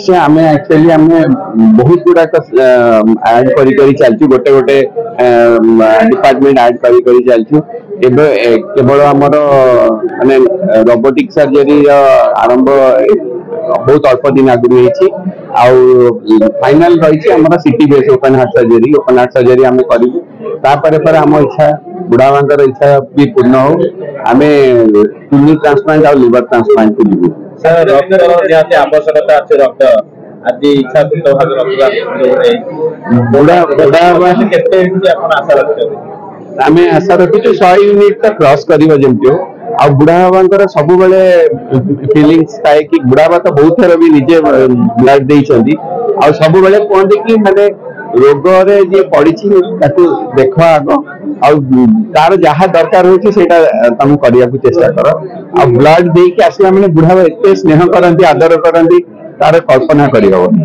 निश्चय आम एक्चुअली आम बहुत गुड़ाक ऐड करी चलचु गोटे गोटे डिपार्टमेंट ऐड करी चलचु केवल आमर माने रोबोटिक सर्जरी आरंभ बहुत अल्प दिन आगुरी होती फाइनल रही आम city base open heart surgery आम करूँ आम इच्छा बुढ़ा मांकर इच्छा भी पूर्ण हो आम किडनी ट्रांसप्लांट और लिवर ट्रांसप्लांट को जीवु सर रक्त आवश्यकता अच्छे रक्त आज इच्छा आशा रखते आम आशा रखुचु 100 यूनिट तक क्रॉस कर जमी हो आ बुढ़ा बाबा सब फिलिंग्स थाए कि बुढ़ा बाबा तो बहुत थर भी निजे ब्लड देती आ सब कहते कि माने रोग जी पड़ी देख आग तार जहाँ दरकार हो तुम करने को चेष्टा कर आ ब्लड देके आसला मैंने बुढ़ा एत स्नेह करती आदर करती तार कल्पना करहबनी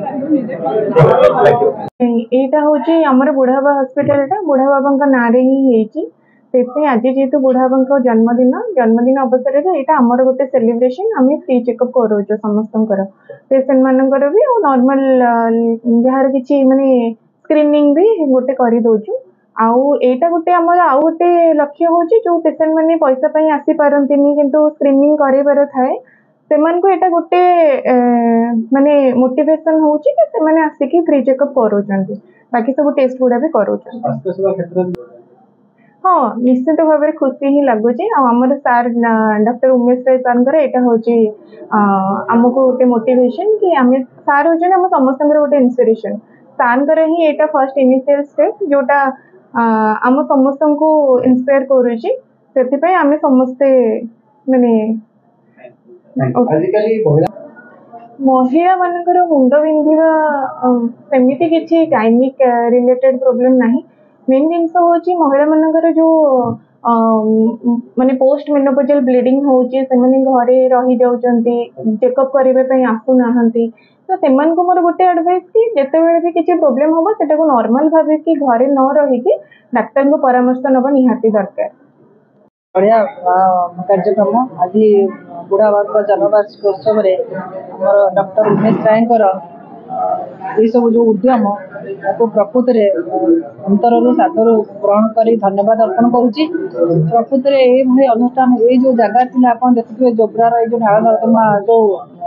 एटा होची हमर बुढ़ाबा हॉस्पिटल टा बुढ़ा बाबा ना रे ही हेची से आज जेहेतु बुढ़ा बाबा जन्मदिन अवसर में यहाँ आमर गोटे सेलिब्रेशन आम फ्री चेकअप करोच समस्त पेसेंट मानकर भी और नॉर्मल जार किसी माने स्क्रीनिंग भी गोटे कर दौचु आईटा गोटे आमर आउ गोटे लक्ष्य हूँ जो पेसेंट मैंने पैसा आसी पारती किंतु स्क्रीनिंग कर थाए से एटा गोटे माने मोटिवेशन होची कि से माने आसिकी फ्री चेकअप करोचंती बाकी सब टेस्ट गुड़ा भी करोचंती हाँ निश्चित भाव में खुशी ही लगुच आमर सार डॉक्टर उमेश राय सर यहाँ हूँ आमको गोटे मोटिवेशन कि आम सार होते आम समस्त गोटे इन्स्पिरेशन सार ही यहाँ फर्स्ट इनिशियल स्टेप जोटा आम समस्त को इन्स्पायर करुच्ची से आम समस्ते माने महिला मानकर मुंड बिंधा सेमती किसी गाइनिक रिलेटेड प्रोब्लेम ना मेन जिनस हूँ महिला मानकर जो माने पोस्ट मेनोपोजल ब्लीडिंग होची घरे रही जाउचंती चेकअप करने आसुना तो से मोर गोटे एडवाइस कि जिते भी किसी प्रोब्लेम हम से नॉर्मल भाव कि घरे न रही डाक्तर को परामर्श नवा निहाती दरकार बढ़िया कार्यक्रम आज बुढ़ा बाबा जन्मवार्षिक उत्सव आम डॉक्टर उमेश राय ये सब जो उद्यम आपको प्रकृत अंतर सादर ग्रहण कर धन्यवाद अर्पण करुच्ची प्रकृत में अनुष्ठान ये जो जगह थी आप देखिए जोब्रार ये जो नाल नर्दमा जो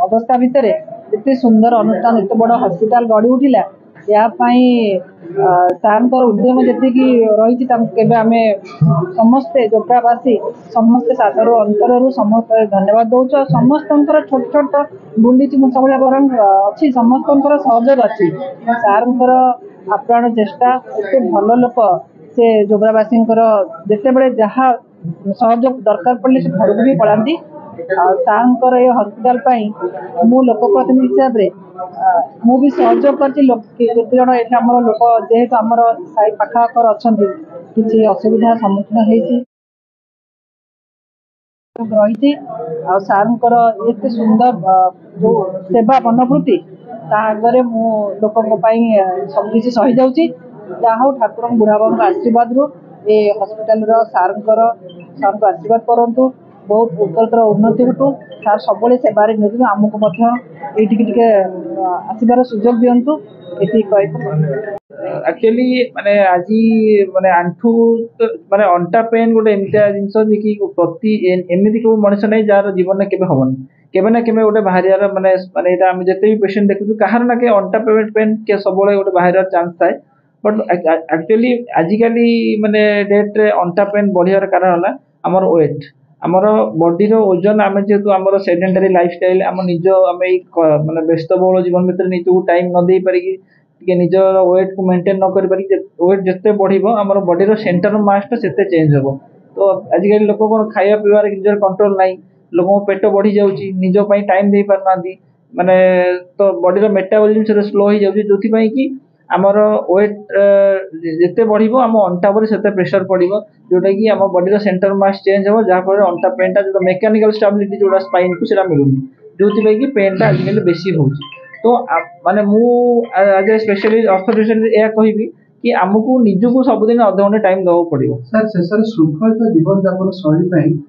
अवस्था भितर एत सुंदर अनुष्ठान एत बड़ हस्पिटाल गढ़ी उठिला यापाई सार उद्यम जी रही आम समस्ते जोब्रावासी समस्ते सादर अंतर समस्त धन्यवाद दौच समस्त छोट छोट बुंदी मुसभा बरং अच्छी समस्त सहयोग अच्छी सार आप्राण चेष्टा एत भल लोक से जोब्रावासी जिते बड़े जहाँ सहयोग दरकार पड़े से घर को भी पलांती सार ये हस्पिटाल मु लोकप्रतिनिधि हिसाब से मु भी सहयोग करते आम लोक जेहेतु आम साई पाखर अच्छा किसी असुविधा सम्मुखीन रही सार एत सुंदर जो सेवा मनोवृत्ति तागे मु लोक सबकि सही जाऊँगी जहाँ ठाकुर बुढ़ा बाबा आशीर्वाद रू ये हस्पिटाल सार को आशीर्वाद करूँ बहुत उत्तर उन्नति घटू सार सब सेवार नियोजित आमको ये आसबार सुजोग दिंतु एक्चुअली माने आज माने आंठू माने अंटा पेन गोटे एमती जिनस कि प्रति एमती को मनुष्य नहीं जार जीवन में केवे हमनी केवे ना केवे गोटे बाहर माने माने आम जिते भी पेसेंट देखु कहार ना के अंटा पेन के सब गोटे बाहर चांस थाए बट एक्चुअली आजिकली माने डेट रे अंटा पेन बढ़ियार कारण है आमर वेट आमर बॉडी ओजन आम जेहेतु आम सेडेंटरी लाइफस्टाइल आम निज आम माने व्यस्तबहुल जीवन भर निजक टाइम न दे पारिकी निज वेट को मेंटेन न कर वेट जिते बढ़ो आम बॉडी सेंटर मास से चेंज हम तो आजिकल लोक कौन खाया पीबार निजर कंट्रोल ना लोक पेट बढ़ी जाऊँगी निजपाई टाइम दे पारना माने तो बॉडी मेटाबॉलिज्म स्लो हो जाऊँगी जो कि आमर वेट जिते बढ़ो आम अंटा पर से प्रेसर पड़ो जोटा कि आम बॉडी सेंटर मास चेंज हो जहाँफल अंटा पेन जो मेकानिकल स्टेबिलिटी जो स्पाइन को मिलूनी जो कि पेन टा आजिकल बेसी हो तो माने मु एज ए स्पेशलिस्ट ऑर्थोपेडिस्ट यह कहबी कि आमको निजको सबुदिन अध घंटे टाइम देवा पड़ो सर शेष शृंखलित जीवन यापन शैली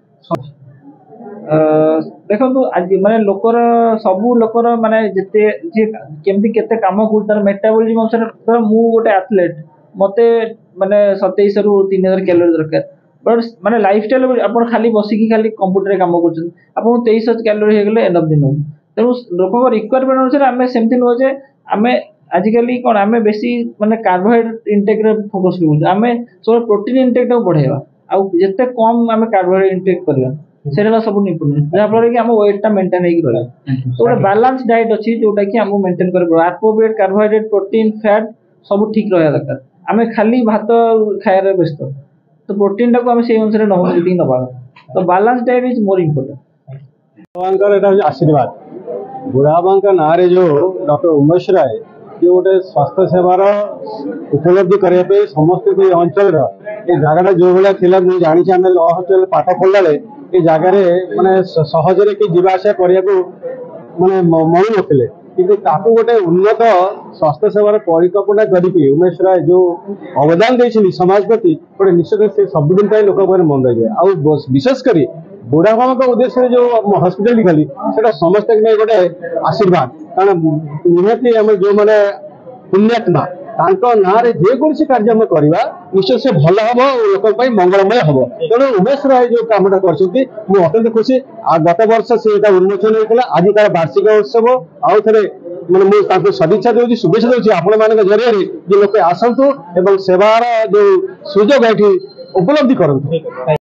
ଦେଖନ୍ତୁ ଆଜି ମାନେ ଲୋକର ସବୁ ଲୋକର ମାନେ ଯେତେ ଯିଏ କେମିତି କେତେ କାମ କରୁଛି ତାର ମେଟାବଲିଜିମ୍ ଅନୁସାରେ ଧର ମୁଁ ଗୋଟେ ଆଥଲେଟ୍ ମତେ ମାନେ 2700 ରୁ 3000 କ୍ୟାଲୋରି ଦରକାର ବଟ୍ ମାନେ ଲାଇଫଷ୍ଟାଇଲ ଆପଣ ଖାଲି ବସିକି ଖାଲି କମ୍ପ୍ୟୁଟରରେ କାମ କରୁଛନ୍ତି ଆପଣଙ୍କୁ 2300 କ୍ୟାଲୋରି ହେଇଗଲେ ଏନଫ୍ ଦିନକୁ ତେଣୁ ଲୋକଙ୍କ ରିକ୍ୱାରମେଣ୍ଟ ଅନୁସାରେ ଆମେ ସେମିତି ନୁହଁ ଯେ ଆମେ ଆଜିକାଲି କ'ଣ ଆମେ ବେଶୀ ମାନେ କାର୍ବୋହାଇଡ୍ରେଟ୍ ଇନଟେକ୍ରେ ଫୋକସ୍ କରୁଛୁ ଆମେ ସବୁବେଳେ ପ୍ରୋଟିନ୍ ଇନଟେକ୍ଟାକୁ ବଢ଼େଇବା ଆଉ ଯେତେ କମ୍ ଆମେ କାର୍ବୋହାଇଡ୍ରେଟ୍ ଇନଟେକ୍ କରିବା ସେଇଟା ହେଲା ସବୁଠୁ ଇମ୍ପୋର୍ଟାଣ୍ଟ ଯାହାଫଳରେ କି ଆମ ୱେଟ୍ଟା ମେଣ୍ଟେନ୍ ହେଇକି ରହିବ ତ ଗୋଟେ ବାଲାନ୍ସ ଡାଏଟ୍ ଅଛି ଯୋଉଟା କି ଆମକୁ ମେଣ୍ଟେନ୍ କରିବାକୁ ପଡ଼ିବ ଆର୍ପୋବେଟ୍ କାର୍ବୋହାଇଡ୍ରେଟ୍ ପ୍ରୋଟିନ୍ ଫ୍ୟାଟ୍ ସବୁ ଠିକ୍ ରହିବା ଦରକାର ଆମେ ଖାଲି ଭାତ ଖାଇବାରେ ବ୍ୟସ୍ତ ତ ପ୍ରୋଟିନ୍ଟାକୁ ଆମେ ସେଇ ଅନୁସାରେ ନେବୁ ଯେତିକି ନେବା କଥା ତ balance diet is more important भगवान एटा आशीर्वाद बुढ़ाबा ना जो डॉक्टर उमेश राय ये गोटे स्वास्थ्य सेवार उपलब्धि करने समस्त अंचल ये जगह जो भाया थी मुझे जानी आम हस्टेल पाठ पढ़ला ये जगार मानने सहजरे कि जावास करने मानने मनु नथिले किंतु ताकू गोटे उन्नत स्वास्थ्य सेवार परिकल्पना करके उमेश राय जो अवदान देती समाज प्रति गोटे निश्चित से सबुदिन लोक मन रही है विशेषकर बुढ़ाबा उद्देश्य जो हस्पिटाल खाली से समस्त गोटे आशीर्वाद कारण निहती आम जो मैंने पुण्यात्मा ना जेकोसी कार्य करवा निश्चय से भल हम लोक मंगलमय हम तेणु उमेश राय जो कमटा कर अत्यंत खुशी गत वर्ष से उन्मोचन होता आज तार वार्षिक उत्सव आउ थे मैंने मुझे सदिच्छा दूसरी शुभेच्छा दूसरी आपण मान जरिए लोग आसतु सेवार जो सुजोग ये उपलब्धि करूँ।